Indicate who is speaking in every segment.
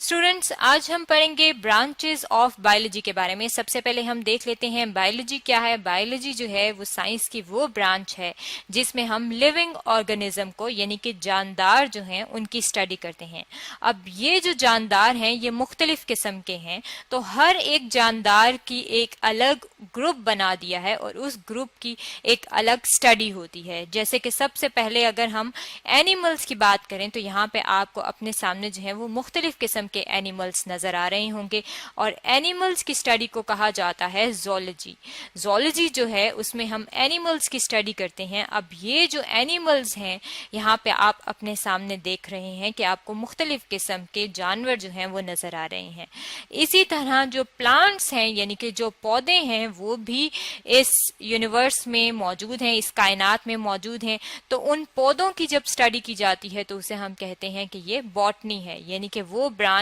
Speaker 1: Students, आज हम पढ़ेंगे ब्रांचेस ऑफ बायोलॉजी के बारे में। सबसे पहले हम देख लेते हैं बायोलॉजी क्या है। बायोलॉजी जो है वो साइंस की वो ब्रांच है जिसमें हम लिविंग ऑर्गेनिज्म को यानी कि जानदार जो हैं उनकी स्टडी करते हैं। अब ये जो जानदार हैं ये मुख्तलिफ किस्म के हैं, तो हर एक जानदार की एक अलग ग्रुप बना दिया है और उस ग्रुप की एक अलग स्टडी होती है। जैसे कि सबसे पहले अगर हम एनिमल्स की बात करें तो यहाँ पे आपको अपने सामने जो है वो मुख्तलिफ किस्म के एनिमल्स नजर आ रहे होंगे और एनिमल्स की स्टडी को कहा जाता है ज़ूलॉजी। ज़ूलॉजी जो है उसमें हम एनिमल्स की स्टडी करते हैं। अब ये जो एनिमल्स हैं यहाँ पे आप अपने सामने देख रहे हैं कि आपको मुख्तलिफ किस्म के जानवर जो हैं वो नजर आ रहे हैं। इसी तरह जो प्लांट्स हैं यानी कि जो पौधे हैं वो भी इस यूनिवर्स में मौजूद हैं, इस कायनात में मौजूद हैं। तो उन पौधों की जब स्टडी की जाती है तो उसे हम कहते हैं कि ये बॉटनी है, यानी कि वो ब्रांच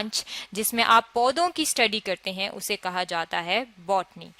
Speaker 1: जिसमें आप पौधों की स्टडी करते हैं उसे कहा जाता है बॉटनी।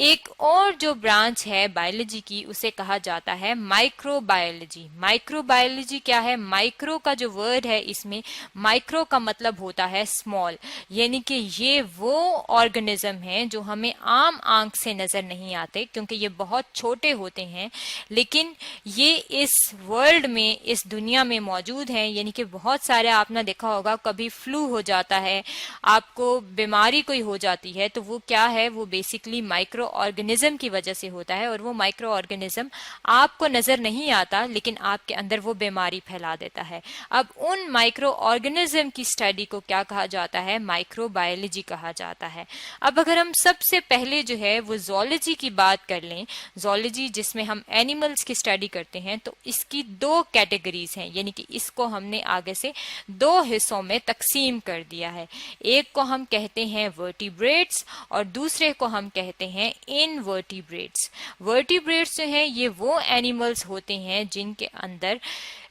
Speaker 1: एक और जो ब्रांच है बायोलॉजी की उसे कहा जाता है माइक्रोबायोलॉजी। माइक्रोबायोलॉजी क्या है? माइक्रो का जो वर्ड है इसमें माइक्रो का मतलब होता है स्मॉल, यानी कि ये वो ऑर्गेनिज्म हैं जो हमें आम आंख से नजर नहीं आते क्योंकि ये बहुत छोटे होते हैं, लेकिन ये इस वर्ल्ड में, इस दुनिया में मौजूद हैं। यानी कि बहुत सारे आपने देखा होगा, कभी फ्लू हो जाता है, आपको बीमारी कोई हो जाती है तो वो क्या है, वो बेसिकली माइक्रो ऑर्गेनिज्म की वजह से होता है और वो माइक्रो ऑर्गेनिज्म आपको नजर नहीं आता लेकिन आपके अंदर वो बीमारी फैला देता है। अब उन माइक्रो ऑर्गेनिज्म की स्टडी को क्या कहा जाता है? माइक्रोबायोलॉजी कहा जाता है। अब अगर हम सबसे पहले जो है वो ज़ूलॉजी की बात कर लें, ज़ूलॉजी जिसमें हम एनिमल्स की स्टडी करते हैं, तो इसकी दो कैटेगरीज हैं, यानी कि इसको हमने आगे से दो हिस्सों में तकसीम कर दिया है। एक को हम कहते हैं वर्टिब्रेट्स और दूसरे को हम कहते हैं इनवर्टिब्रेट्स। वर्टिब्रेट्स जो हैं ये वो एनिमल्स होते हैं जिनके अंदर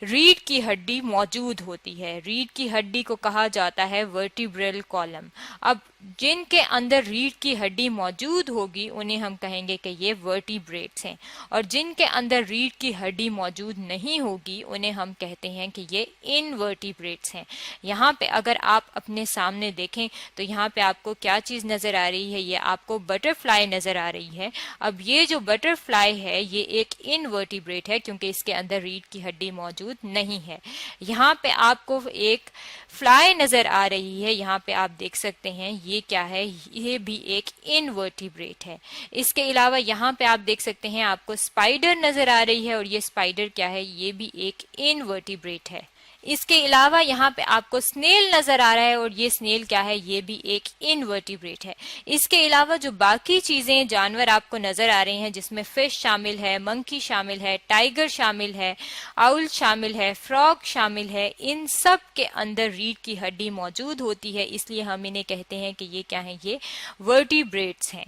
Speaker 1: रीढ़ की हड्डी मौजूद होती है। रीढ़ की हड्डी को कहा जाता है वर्टिब्रल कॉलम। अब जिनके अंदर रीढ़ की हड्डी मौजूद होगी उन्हें हम कहेंगे कि ये वर्टिब्रेट्स हैं, और जिनके अंदर रीढ़ की हड्डी मौजूद नहीं होगी उन्हें हम कहते हैं कि ये इनवर्टिब्रेट्स हैं। यहाँ पे अगर आप अपने सामने देखें तो यहाँ पे आपको क्या चीज नजर आ रही है? ये आपको बटरफ्लाई नजर आ रही है। अब ये जो बटरफ्लाई है ये एक इनवर्टिब्रेट है क्योंकि इसके अंदर रीढ़ की हड्डी मौजूद नहीं है। यहाँ पे आपको एक फ्लाई नजर आ रही है, यहाँ पे आप देख सकते हैं ये क्या है? ये भी एक इनवर्टिब्रेट है। इसके अलावा यहाँ पे आप देख सकते हैं आपको स्पाइडर नजर आ रही है और ये स्पाइडर क्या है? ये भी एक इनवर्टिब्रेट है। इसके अलावा यहाँ पे आपको स्नेल नजर आ रहा है और ये स्नेल क्या है? ये भी एक इनवर्टिब्रेट है। इसके अलावा जो बाकी चीजें जानवर आपको नजर आ रहे हैं जिसमें फिश शामिल है, मंकी शामिल है, टाइगर शामिल है, आउल शामिल है, फ्रॉग शामिल है, इन सब के अंदर रीढ़ की हड्डी मौजूद होती है, इसलिए हम इन्हें कहते हैं कि ये क्या है? ये वर्टिब्रेट्स हैं।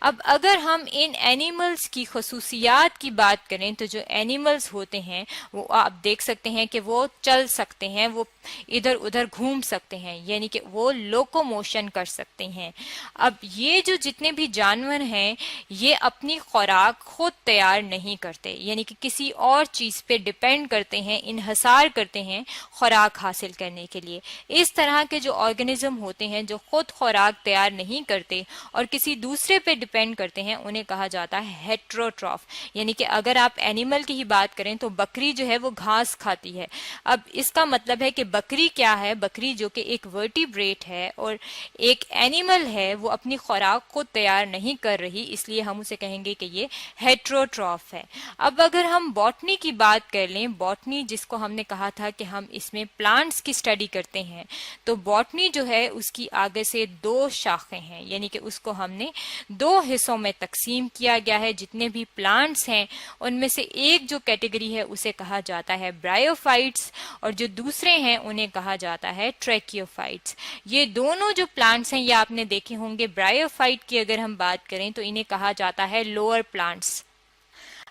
Speaker 1: अब अगर हम इन एनिमल्स की खसूसियात की बात करें तो जो एनिमल्स होते हैं वो आप देख सकते हैं कि वो चल सकते हैं, वो इधर उधर घूम सकते हैं, यानी कि वो लोकोमोशन कर सकते हैं। अब ये जो जितने भी जानवर हैं ये अपनी खुराक खुद तैयार नहीं करते, यानी कि किसी और चीज पे डिपेंड करते हैं, इन्हसार करते हैं खुराक हासिल करने के लिए। इस तरह के जो ऑर्गेनिज्म होते हैं जो खुद खुराक तैयार नहीं करते और किसी दूसरे पे डिपेंड करते हैं उन्हें कहा जाता है हेट्रोट्रॉफ। यानी कि अगर आप एनिमल की ही बात करें तो बकरी जो है वो घास खाती है। अब इसका मतलब है कि बकरी क्या है? बकरी जो कि एक वर्टिब्रेट है और एक एनिमल है, वो अपनी खुराक खुद तैयार नहीं कर रही, इसलिए हम उसे कहेंगे कि ये हेट्रोट्रॉफ है। अब अगर हम बॉटनी की बात कर लें, बॉटनी जिसको हमने कहा था कि हम इसमें प्लांट्स की स्टडी करते हैं, तो बॉटनी जो है उसकी आगे से दो शाखें हैं, यानी कि उसको हमने दो हिस्सों में तकसीम किया गया है। जितने भी प्लांट्स हैं उनमें से एक जो कैटेगरी है उसे कहा जाता है ब्रायोफाइट्स और जो दूसरे हैं उन्हें कहा जाता है ट्रैकियोफाइट्स। ये दोनों जो प्लांट्स हैं ये आपने देखे होंगे। ब्रायोफाइट की अगर हम बात करें तो इन्हें कहा जाता है लोअर प्लांट्स।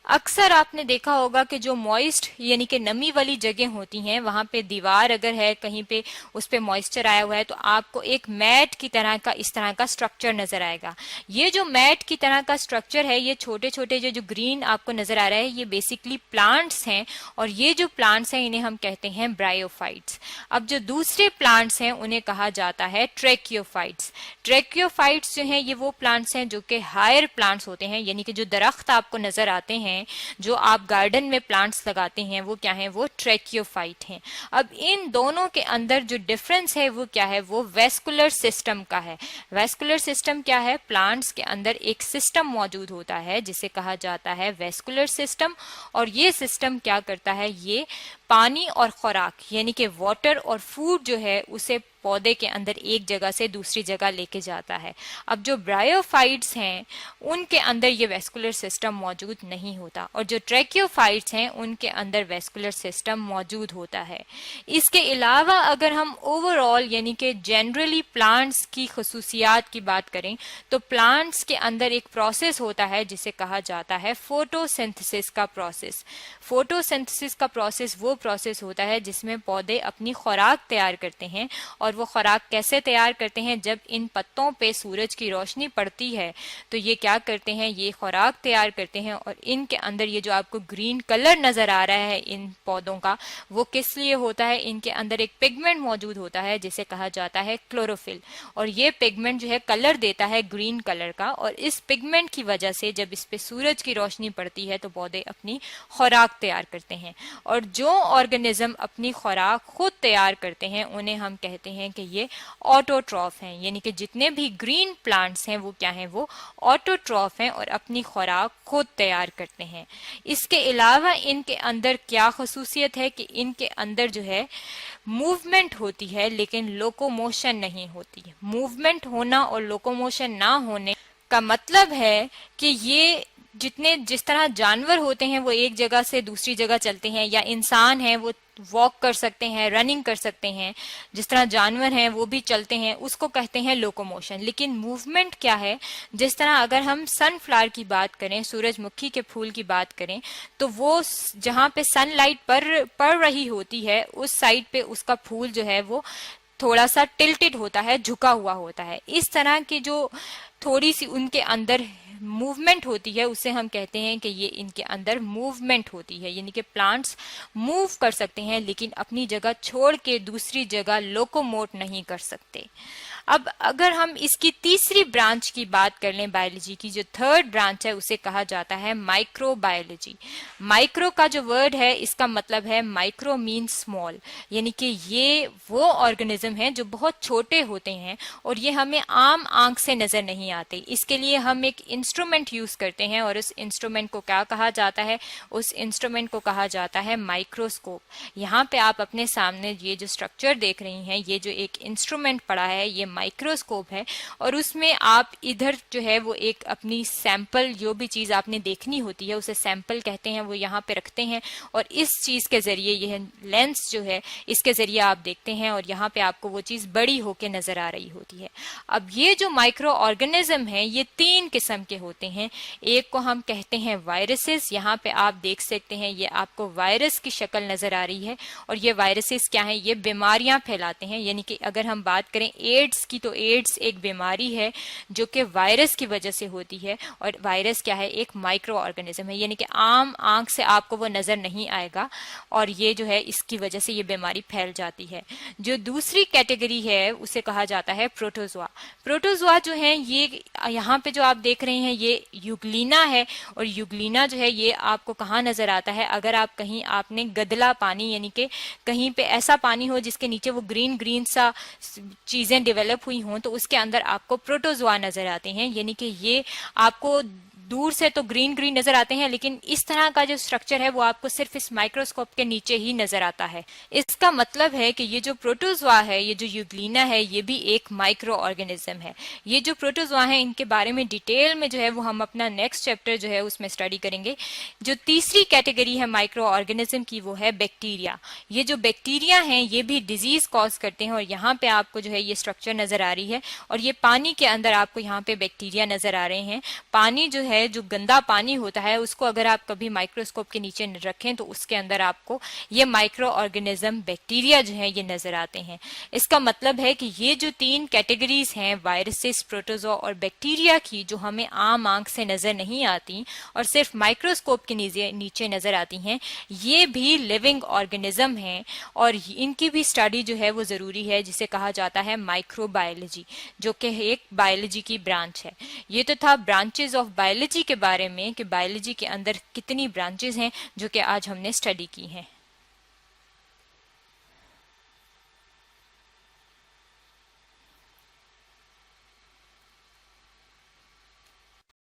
Speaker 1: अक्सर आपने देखा होगा कि जो मॉइस्ट यानी कि नमी वाली जगह होती हैं, वहां पे दीवार अगर है कहीं पे उस पे मॉइस्चर आया हुआ है तो आपको एक मैट की तरह का इस तरह का स्ट्रक्चर नजर आएगा। ये जो मैट की तरह का स्ट्रक्चर है, ये छोटे छोटे जो ग्रीन आपको नजर आ रहा है, ये बेसिकली प्लांट्स हैं और ये जो प्लांट्स हैं इन्हें हम कहते हैं ब्रायोफाइट्स। अब जो दूसरे प्लांट्स हैं उन्हें कहा जाता है ट्रैकियोफाइट्स। ट्रैकियोफाइट्स जो हैं ये वो प्लांट्स हैं जो कि हायर प्लांट्स होते हैं, यानी कि जो दरख्त आपको नजर आते हैं, जो आप गार्डन में प्लांट्स लगाते हैं, वो क्या है, वो ट्रैकियोफाइट हैं। अब इन दोनों के अंदर जो डिफरेंस है वो क्या है, वो वेस्कुलर सिस्टम का है। वेस्कुलर सिस्टम क्या है, प्लांट्स के अंदर एक सिस्टम मौजूद होता है जिसे कहा जाता है वेस्कुलर सिस्टम, और ये सिस्टम क्या करता है, ये पानी और खुराक यानी कि वाटर और फूड जो है उसे पौधे के अंदर एक जगह से दूसरी जगह लेके जाता है। अब जो ब्रायोफाइट्स हैं उनके अंदर ये वेस्कुलर सिस्टम मौजूद नहीं होता, और जो ट्रैकियोफाइट्स हैं उनके अंदर वेस्कुलर सिस्टम मौजूद होता है। इसके अलावा अगर हम ओवरऑल यानी कि जनरली प्लांट्स की खसूसियात की बात करें तो प्लांट्स के अंदर एक प्रोसेस होता है जिसे कहा जाता है फोटोसिंथेसिस का प्रोसेस। फोटोसिंथेसिस का प्रोसेस वो प्रोसेस होता है जिसमें पौधे अपनी खुराक तैयार करते हैं, और वो खुराक कैसे तैयार करते हैं, जब इन पत्तों पे सूरज की रोशनी पड़ती है तो ये क्या करते हैं, ये खुराक तैयार करते हैं, और इनके अंदर ये जो आपको ग्रीन कलर नजर आ रहा है इन पौधों का, वो किस लिए होता है, इनके अंदर एक पिगमेंट मौजूद होता है जिसे कहा जाता है क्लोरोफिल, और ये पिगमेंट जो है कलर देता है ग्रीन कलर का, और इस पिगमेंट की वजह से जब इस पे सूरज की रोशनी पड़ती है तो पौधे अपनी खुराक तैयार करते हैं। और जो ऑर्गेनिज्म अपनी खुराक खुद तैयार करते हैं उन्हें हम कहते हैं कि ये ऑटोट्रॉफ हैं, यानी कि जितने भी ग्रीन प्लांट्स हैं वो क्या हैं, वो ऑटोट्रॉफ हैं और अपनी खुराक खुद तैयार करते हैं। इसके अलावा इनके अंदर क्या खसूसियत है कि इनके अंदर जो है मूवमेंट होती है लेकिन लोकोमोशन नहीं होती। मूवमेंट होना और लोकोमोशन ना होने का मतलब है कि ये जिस तरह जानवर होते हैं वो एक जगह से दूसरी जगह चलते हैं, या इंसान है वो वॉक कर सकते हैं, रनिंग कर सकते हैं, जिस तरह जानवर हैं वो भी चलते हैं, उसको कहते हैं लोकोमोशन। लेकिन मूवमेंट क्या है, जिस तरह अगर हम सनफ्लावर की बात करें, सूरजमुखी के फूल की बात करें, तो वो जहां पे सनलाइट पड़ रही होती है उस साइड पे उसका फूल जो है वो थोड़ा सा टिल्टेड होता है, झुका हुआ होता है। इस तरह की जो थोड़ी सी उनके अंदर मूवमेंट होती है उसे हम कहते हैं कि ये इनके अंदर मूवमेंट होती है, यानी कि प्लांट्स मूव कर सकते हैं लेकिन अपनी जगह छोड़ के दूसरी जगह लोकोमोट नहीं कर सकते। अब अगर हम इसकी तीसरी ब्रांच की बात कर लें बायोलॉजी की, जो थर्ड ब्रांच है उसे कहा जाता है माइक्रोबायोलॉजी। माइक्रो का जो वर्ड है इसका मतलब है माइक्रो मीन स्मॉल, यानी कि ये वो ऑर्गेनिज्म हैं जो बहुत छोटे होते हैं और ये हमें आम आंख से नजर नहीं आते। इसके लिए हम एक इंस्ट्रूमेंट यूज करते हैं और उस इंस्ट्रूमेंट को क्या कहा जाता है, उस इंस्ट्रूमेंट को कहा जाता है माइक्रोस्कोप। यहाँ पे आप अपने सामने ये जो स्ट्रक्चर देख रही हैं, ये जो एक इंस्ट्रूमेंट पड़ा है ये माइक्रोस्कोप है, और उसमें आप इधर जो है वो एक अपनी सैंपल, जो भी चीज आपने देखनी होती है उसे सैंपल कहते हैं, वो यहाँ पे रखते हैं और इस चीज के जरिए, यह लेंस जो है इसके जरिए आप देखते हैं और यहाँ पे आपको वो चीज बड़ी होके नजर आ रही होती है। अब ये जो माइक्रो ऑर्गेनिज्म है ये तीन किस्म के होते हैं। एक को हम कहते हैं वायरसेस, यहाँ पे आप देख सकते हैं ये आपको वायरस की शक्ल नजर आ रही है, और ये वायरसेस क्या है, ये बीमारियां फैलाते हैं। यानी कि अगर हम बात करें एड्स की, तो एड्स एक बीमारी है जो कि वायरस की वजह से होती है, और वायरस क्या है, एक माइक्रो ऑर्गेनिज्म है, यानी कि आम आंख से आपको वो नजर नहीं आएगा और ये जो है इसकी वजह से ये बीमारी फैल जाती है। जो दूसरी कैटेगरी है उसे कहा जाता है प्रोटोजोआ। प्रोटोजोआ जो है ये यहाँ पे जो आप देख रहे हैं ये यूग्लिना है, और यूग्लिना जो है ये आपको कहाँ नजर आता है, अगर आप कहीं आपने गदला पानी, यानी कि कहीं पे ऐसा पानी हो जिसके नीचे वो ग्रीन ग्रीन सा चीजें डेवलप हुई हों तो उसके अंदर आपको प्रोटोजोआ नजर आते हैं। यानी कि ये आपको दूर से तो ग्रीन ग्रीन नजर आते हैं लेकिन इस तरह का जो स्ट्रक्चर है वो आपको सिर्फ इस माइक्रोस्कोप के नीचे ही नजर आता है। इसका मतलब है कि ये जो प्रोटोजोआ है, ये जो यूग्लिना है, ये भी एक माइक्रो ऑर्गेनिज्म है। ये जो प्रोटोजोआ है इनके बारे में डिटेल में जो है वो हम अपना नेक्स्ट चैप्टर जो है उसमें स्टडी करेंगे। जो तीसरी कैटेगरी है माइक्रो ऑर्गेनिज्म की वो है बैक्टीरिया। ये जो बैक्टीरिया हैं ये भी डिजीज कॉज करते हैं, और यहाँ पे आपको जो है ये स्ट्रक्चर नजर आ रही है, और ये पानी के अंदर आपको यहाँ पे बैक्टीरिया नजर आ रहे हैं। पानी जो है है, जो गंदा पानी होता है, उसको अगर आप कभी माइक्रोस्कोप के नीचे रखें तो उसके अंदर आपको ये माइक्रो ऑर्गेनिज्म बैक्टीरिया जो है ये नजर आते हैं। इसका मतलब है कि ये जो 3 कैटेगरीज हैं वायरसेस, प्रोटोजोआ और बैक्टीरिया की, जो हमें आम आंख से नजर नहीं आती और सिर्फ माइक्रोस्कोप के नीचे नजर आती हैं, ये भी लिविंग ऑर्गेनिज्म हैं और इनकी भी स्टडी जो है वो जरूरी है, जिसे कहा जाता है माइक्रोबायोलॉजी, जो कि एक बायोलॉजी की ब्रांच है। ये तो था ब्रांचेस ऑफ बायोलॉजी के बारे में कि बायोलॉजी के अंदर कितनी ब्रांचेस हैं जो कि आज हमने स्टडी की हैं।